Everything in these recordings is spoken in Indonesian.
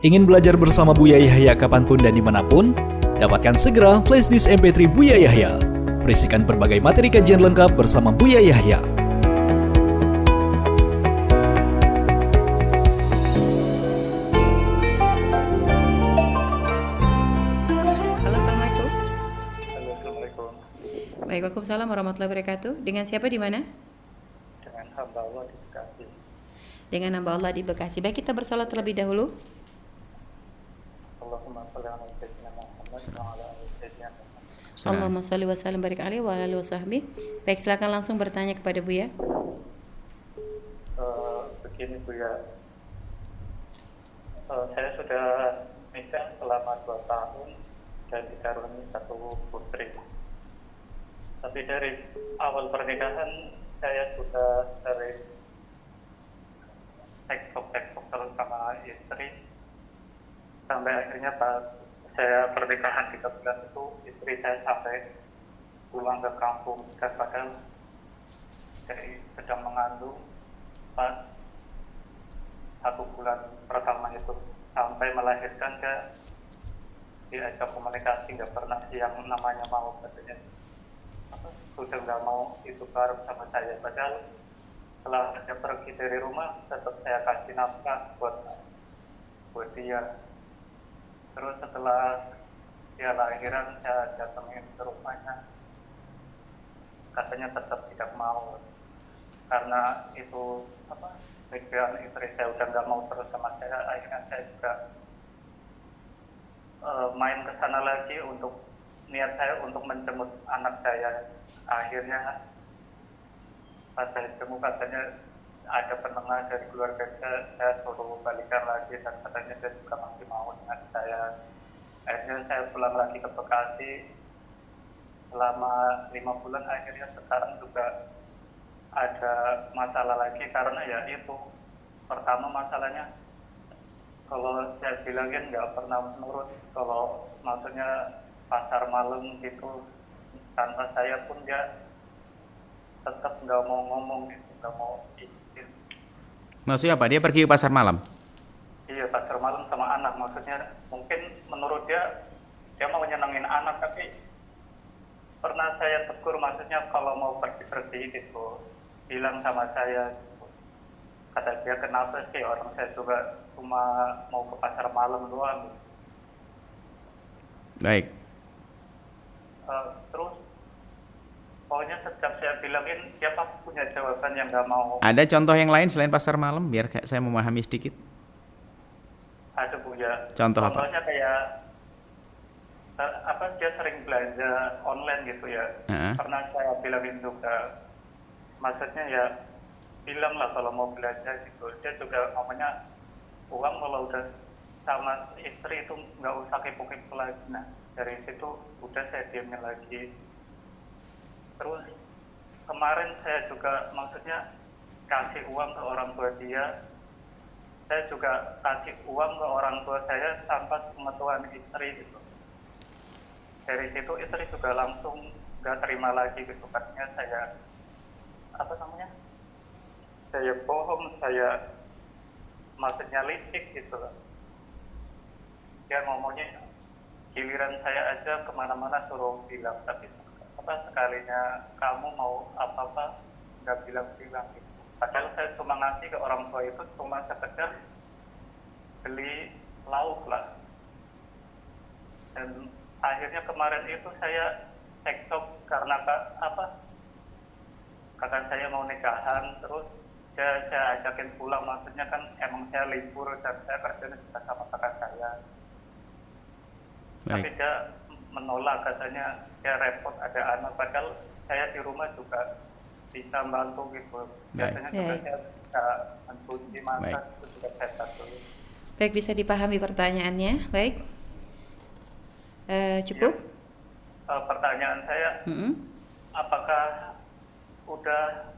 Ingin belajar bersama Buya Yahya kapanpun dan dimanapun? Dapatkan segera flashdisk MP3 Buya Yahya. Berisikan berbagai materi kajian lengkap bersama Buya Yahya. Halo, Assalamualaikum. Halo, Assalamualaikum. Baik, Waalaikumsalam warahmatullahi wabarakatuh. Dengan siapa di mana? Dengan hamba Allah di Bekasi. Dengan hamba Allah di Bekasi. Baik, kita bersalat terlebih dahulu. Allahumma sholli ala sayyidina Muhammad wa ala ali sayyidina Muhammad. Allahumma sholli wa sallim barik alaihi wa alihi wasahbihi. Baik, silakan langsung bertanya kepada Buya. Begini Bu ya, saya sudah nikah selama 2 tahun dan dikaruniai 1 putri. Tapi dari awal pernikahan saya sudah sering tektok terus sama istri, sampai akhirnya pas saya pernikahan 3 bulan itu istri saya sampai pulang ke kampung, dan padahal saya sedang mengandung pas 1 bulan pertama itu, sampai melahirkan saya diajak komunikasi, nggak pernah yang namanya mau, katanya sudah nggak mau itu bareng sama saya. Padahal setelah saya pergi dari rumah tetap saya kasih nafkah buat dia. Terus setelah dia lahiran saya datengin ke rumahnya, katanya tetap tidak mau karena itu pikiran istri saya udah nggak mau terus sama saya. Akhirnya saya juga main ke sana lagi untuk niat saya untuk menjemput anak saya. Akhirnya pas saya jemput katanya ada penengah dari keluarga saya suruh balikan lagi, dan katanya dia juga masih mau dengan saya. Akhirnya saya pulang lagi ke Bekasi selama 5 bulan. Akhirnya sekarang juga ada masalah lagi karena ya itu, pertama masalahnya kalau saya bilangin nggak pernah menurut, kalau maksudnya pasar malam gitu tanpa saya pun dia tetap nggak mau ngomong gitu, nggak mau izin. Maksudnya apa? Dia pergi ke pasar malam? Iya, pasar malam sama anak. Maksudnya mungkin menurut dia mau nyenengin anak, tapi pernah saya tegur, maksudnya kalau mau pergi-pergi gitu bilang sama saya gitu. Kata dia, kenapa sih orang saya juga cuma mau ke pasar malam doang gitu. Baik. Terus pokoknya setiap saya bilangin dia pasti punya jawaban yang nggak mau. Ada contoh yang lain selain pasar malam biar saya memahami sedikit? Ada Bu ya. Contoh apa? Contohnya kayak dia sering belanja online gitu ya. Pernah saya bilangin juga, maksudnya ya bilang lah kalau mau belanja gitu. Dia juga ngomongnya uang kalau udah sama istri itu nggak usah kepo-kepo lagi. Nah dari situ udah saya diamnya lagi. Terus kemarin saya juga maksudnya kasih uang ke orang tua dia. Saya juga kasih uang ke orang tua saya tanpa pengetahuan istri gitu. Dari situ istri juga langsung nggak terima lagi gitu, katanya saya saya bohong, saya maksudnya licik gitu loh. Dia ngomongnya giliran saya aja kemana-mana suruh bilang, tapi sekalinya kamu mau apa-apa nggak bilang-bilang gitu. Padahal saya cuma ngasih ke orang tua itu cuma sekedar beli lauk lah. Dan akhirnya kemarin itu saya tektok karena kakak saya mau nikahan, terus saya ajakin pulang, maksudnya kan emang saya libur dan saya kerjanya juga sama kakak saya. Baik. Tapi dia menolak, katanya dia repot ada anak, padahal saya di rumah juga bisa bantu gitu. Biasanya juga saya bisa mencuci, masak, itu juga saya bantu. Baik, bisa dipahami pertanyaannya. Baik. Cukup? Ya. Pertanyaan saya, apakah udah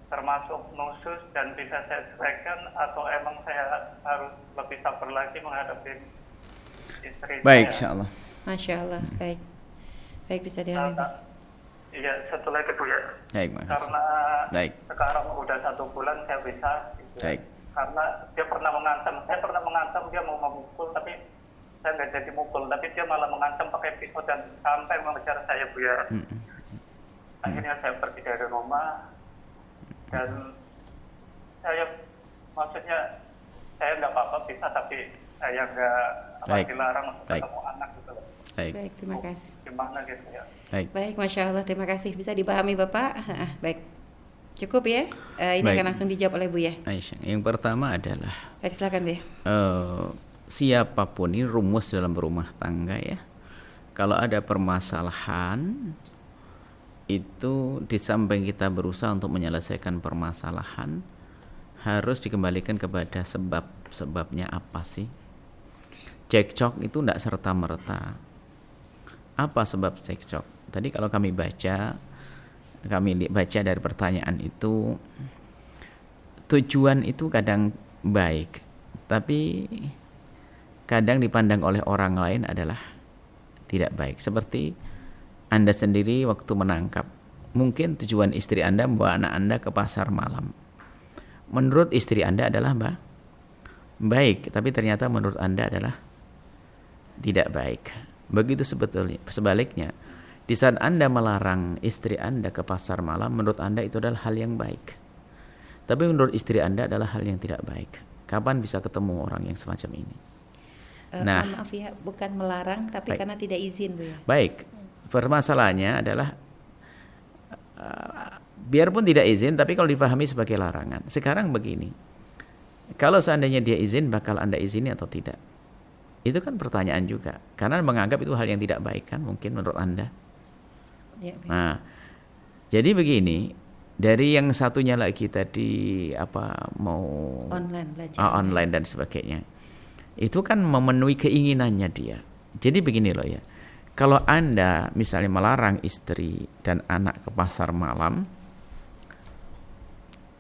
termasuk nusus dan bisa saya selesaikan, atau emang saya harus lebih sabar lagi menghadapi istri Baik, saya? insyaallah. Masya Allah. Baik. Baik, bisa dipahami. Iya, satu lagi Bu ya. Baik, makasih. Karena Baik. sekarang udah 1 bulan saya bisa gitu. Baik. karena dia pernah mengancam, saya pernah mengancam dia mau memukul, tapi saya nggak jadi mukul, tapi dia malah mengancam pakai pisau dan sampai mengejar saya, Bu ya. Akhirnya saya pergi dari rumah dan saya maksudnya saya nggak apa-apa bisa, tapi saya nggak dilarang untuk ketemu anak gitu loh. Baik, terima kasih. Gimana gitu ya? Baik, Masya Allah, terima kasih. Bisa dipahami Bapak? Baik, cukup ya? Ini Baik. akan langsung dijawab oleh Bu ya. Aisyah, yang pertama adalah Baik, silakan Bu ya. siapapun, ini rumus dalam berumah tangga ya. Kalau ada permasalahan, itu di samping kita berusaha untuk menyelesaikan permasalahan, harus dikembalikan kepada sebabnya apa sih. Cekcok itu tidak serta-merta. Apa sebab cekcok? Tadi kalau kami baca dari pertanyaan itu, tujuan itu kadang baik, tapi kadang dipandang oleh orang lain adalah tidak baik. Seperti Anda sendiri waktu menangkap, mungkin tujuan istri Anda membawa anak Anda ke pasar malam. Menurut istri Anda adalah baik, tapi ternyata menurut Anda adalah tidak baik. Begitu sebetulnya sebaliknya, di saat Anda melarang istri Anda ke pasar malam, menurut Anda itu adalah hal yang baik, tapi menurut istri Anda adalah hal yang tidak baik. Kapan bisa ketemu orang yang semacam ini? Maaf ya, bukan melarang, tapi baik. karena tidak izin Bu ya. Baik, permasalahannya adalah biarpun tidak izin, tapi kalau dipahami sebagai larangan. Sekarang begini, kalau seandainya dia izin, bakal Anda izini atau tidak? Itu kan pertanyaan juga, karena menganggap itu hal yang tidak baik kan, mungkin menurut Anda. Ya, Nah, jadi begini, dari yang satunya lagi tadi mau online belajar. online dan sebagainya, itu kan memenuhi keinginannya dia. Jadi begini loh ya, kalau Anda misalnya melarang istri dan anak ke pasar malam,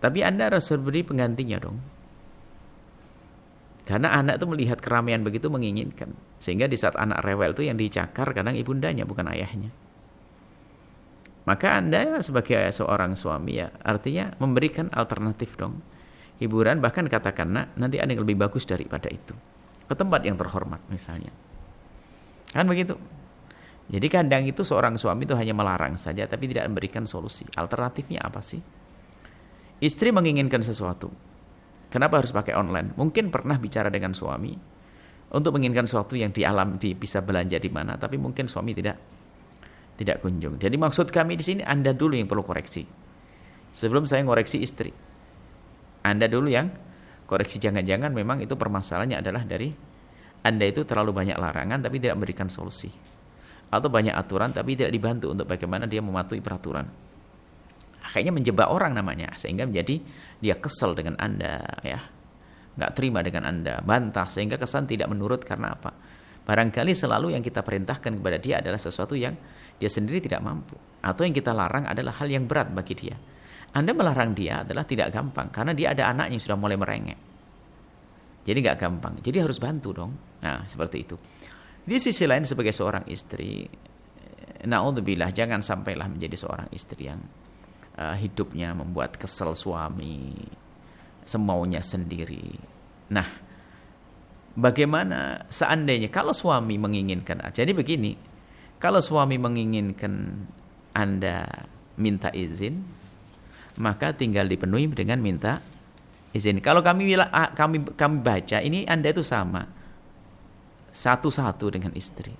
tapi Anda harus beri penggantinya dong. Karena anak itu melihat keramaian begitu menginginkan. Sehingga di saat anak rewel itu yang dicakar kadang ibundanya bukan ayahnya. Maka Anda sebagai seorang suami ya, artinya memberikan alternatif dong. Hiburan, bahkan katakan, nak, nanti ada yang lebih bagus daripada itu. Ke tempat yang terhormat misalnya. Kan begitu. Jadi kadang itu seorang suami itu hanya melarang saja tapi tidak memberikan solusi. Alternatifnya apa sih? Istri menginginkan sesuatu. Kenapa harus pakai online? Mungkin pernah bicara dengan suami untuk menginginkan sesuatu yang bisa belanja di mana, tapi mungkin suami tidak kunjung. Jadi maksud kami di sini Anda dulu yang perlu koreksi. Sebelum saya ngoreksi istri. Anda dulu yang koreksi, jangan-jangan memang itu permasalahannya adalah dari Anda itu terlalu banyak larangan tapi tidak memberikan solusi. Atau banyak aturan tapi tidak dibantu untuk bagaimana dia mematuhi peraturan. Akhirnya menjebak orang namanya, sehingga menjadi dia kesel dengan Anda ya, nggak terima dengan Anda, bantah, sehingga kesan tidak menurut. Karena apa? Barangkali selalu yang kita perintahkan kepada dia adalah sesuatu yang dia sendiri tidak mampu, atau yang kita larang adalah hal yang berat bagi dia. Anda melarang dia adalah tidak gampang, karena dia ada anak yang sudah mulai merengek. Jadi nggak gampang, jadi harus bantu dong. Nah seperti itu. Di sisi lain sebagai seorang istri, naudzubillah, jangan sampailah menjadi seorang istri yang hidupnya membuat kesel suami, semaunya sendiri. Nah, bagaimana seandainya kalau suami menginginkan? Jadi begini, kalau suami menginginkan Anda minta izin, maka tinggal dipenuhi dengan minta izin. Kalau kami baca ini Anda itu sama satu-satu dengan istri.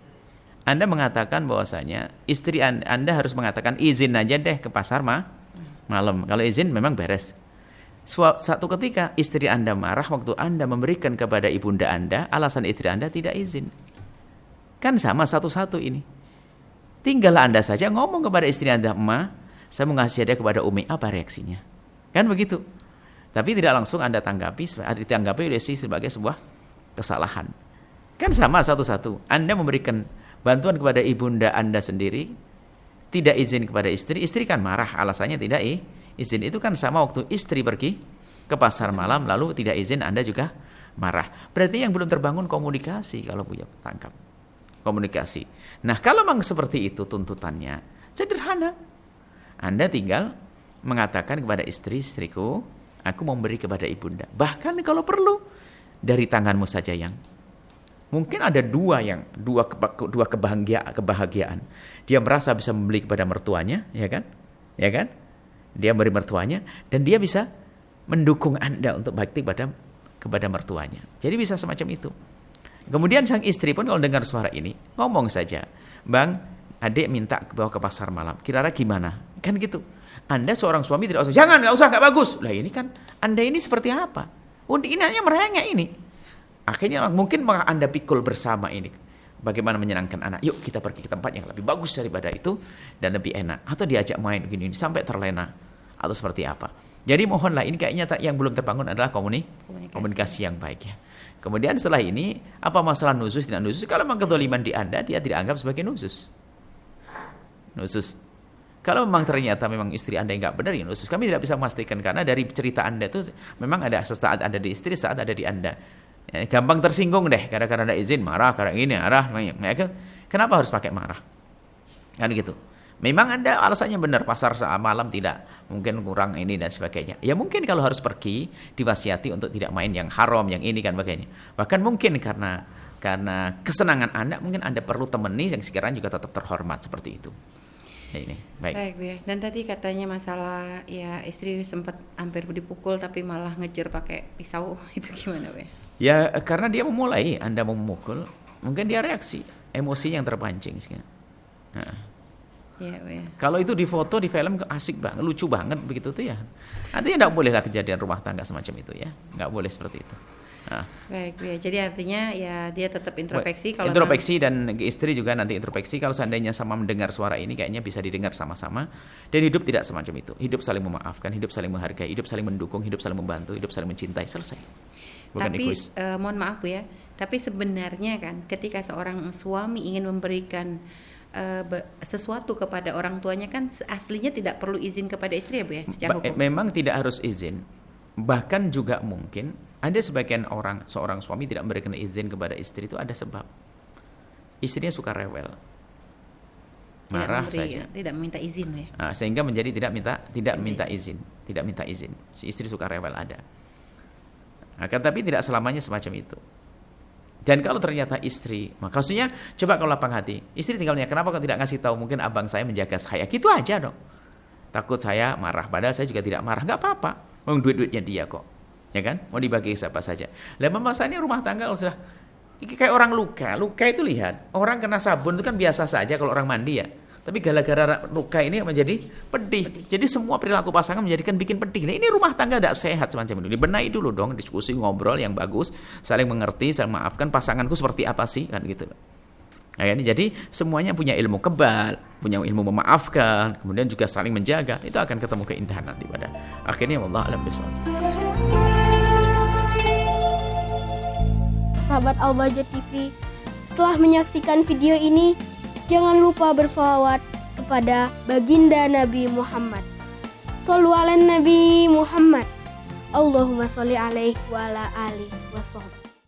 Anda mengatakan bahwasanya istri Anda harus mengatakan izin aja deh ke pasar malam. Kalau izin memang beres. Satu ketika istri Anda marah waktu Anda memberikan kepada ibunda Anda, alasan istri Anda tidak izin. Kan sama satu-satu ini. Tinggal Anda saja ngomong kepada istri Anda, "Ma, saya mau ngasih hadiah kepada Umi," apa reaksinya? Kan begitu. Tapi tidak langsung Anda ditanggapi oleh istri sebagai sebuah kesalahan. Kan sama satu-satu. Anda memberikan bantuan kepada ibunda Anda sendiri, tidak izin kepada istri, istri kan marah, alasannya tidak izin. Itu kan sama waktu istri pergi ke pasar malam lalu tidak izin, Anda juga marah. Berarti yang belum terbangun komunikasi kalau punya tangkap. Komunikasi. Nah, kalau memang seperti itu tuntutannya, sederhana. Anda tinggal mengatakan kepada istri, "Istriku, aku mau memberi kepada ibunda. Bahkan kalau perlu dari tanganmu saja yang. Mungkin ada dua kebahagiaan. Dia merasa bisa membeli kepada mertuanya, ya kan? Dia beri mertuanya dan dia bisa mendukung Anda untuk bakti kepada mertuanya. Jadi bisa semacam itu. Kemudian sang istri pun kalau dengar suara ini, ngomong saja, "Bang, adik minta bawa ke pasar malam. Kira-kira gimana?" Kan gitu. Anda seorang suami tidak usah, "Jangan, nggak usah, nggak bagus." Lah ini kan Anda ini seperti apa? Ini hanya merengek ini. Akhirnya mungkin Anda pikul bersama ini. Bagaimana menyenangkan anak. Yuk kita pergi ke tempat yang lebih bagus daripada itu dan lebih enak. Atau diajak main begini sampai terlena. Atau seperti apa. Jadi mohonlah, ini kayaknya yang belum terbangun adalah komunikasi yang baik ya. Kemudian setelah ini, apa masalah nusus tidak nusus? Kalau memang kezaliman di Anda, dia tidak anggap sebagai nusus. Kalau memang ternyata memang istri Anda yang nggak benar, ya nusus. Kami tidak bisa memastikan karena dari cerita Anda itu memang ada sesaat ada di istri, saat ada di Anda. Ya, gampang tersinggung deh, kadang-kadang ada izin marah, kadang ini marah, kenapa harus pakai marah? Kan gitu. Memang Anda alasannya benar, pasar malam tidak, mungkin kurang ini dan sebagainya. Ya mungkin kalau harus pergi, diwasiati untuk tidak main yang haram, yang ini kan bagainya. Bahkan mungkin karena kesenangan Anda, mungkin Anda perlu temani yang sekiranya juga tetap terhormat seperti itu. Ya ini, baik. Bu ya. Dan tadi katanya masalah ya istri sempat hampir dipukul tapi malah ngejar pakai pisau, itu gimana Bu ya? Ya karena dia memulai, Anda memukul, mungkin dia reaksi, emosi yang terpancing. Nah. Ya, Bu ya. Kalau itu di foto, di film asik banget, lucu banget begitu tuh ya. Artinya tidak bolehlah kejadian rumah tangga semacam itu ya, nggak boleh seperti itu. Nah. Baik Bu ya. Jadi artinya ya dia tetap introspeksi. Kalau introspeksi dan istri juga nanti introspeksi. Kalau seandainya sama mendengar suara ini, kayaknya bisa didengar sama-sama. Dan hidup tidak semacam itu. Hidup saling memaafkan, hidup saling menghargai, hidup saling mendukung, hidup saling membantu, hidup saling mencintai. Selesai. Bukan tapi egois. Mohon maaf Bu ya. Tapi sebenarnya kan ketika seorang suami ingin memberikan sesuatu kepada orang tuanya kan aslinya tidak perlu izin kepada istri ya Bu ya secara hukum. Memang tidak harus izin. Bahkan juga mungkin ada sebagian seorang suami tidak memberikan izin kepada istri itu ada sebab. Istrinya suka rewel. Marah saja. Tidak minta izin ya. Sehingga menjadi tidak minta izin. Si istri suka rewel ada. Tapi tidak selamanya semacam itu. Dan kalau ternyata istri, maksudnya coba kalau lapang hati, istri tinggalnya kenapa kau tidak ngasih tahu, mungkin abang saya menjaga saya, gitu aja dong. Takut saya marah, padahal saya juga tidak marah, nggak apa-apa. Mau duit-duitnya dia kok, ya kan? Mau dibagi siapa saja. Lah masalahnya rumah tangga kalau sudah kayak orang luka itu lihat, orang kena sabun itu kan biasa saja kalau orang mandi ya. Tapi gara-gara luka ini menjadi pedih. Jadi semua perilaku pasangan bikin pedih. Nah, ini rumah tangga tidak sehat semacam itu. Dibenahi dulu dong, diskusi, ngobrol yang bagus, saling mengerti, saling maafkan. Pasanganku seperti apa sih, kan gitu. Nah, ini jadi semuanya punya ilmu kebal, punya ilmu memaafkan, kemudian juga saling menjaga. Itu akan ketemu keindahan nanti pada akhirnya. Wallahu a'lam bishawab. Sahabat Al-Bahjah TV, setelah menyaksikan video ini, jangan lupa bersolawat kepada baginda Nabi Muhammad. Shollu ala Nabi Muhammad. Allahumma sholli alaihi wa ala alihi wa sahbihi.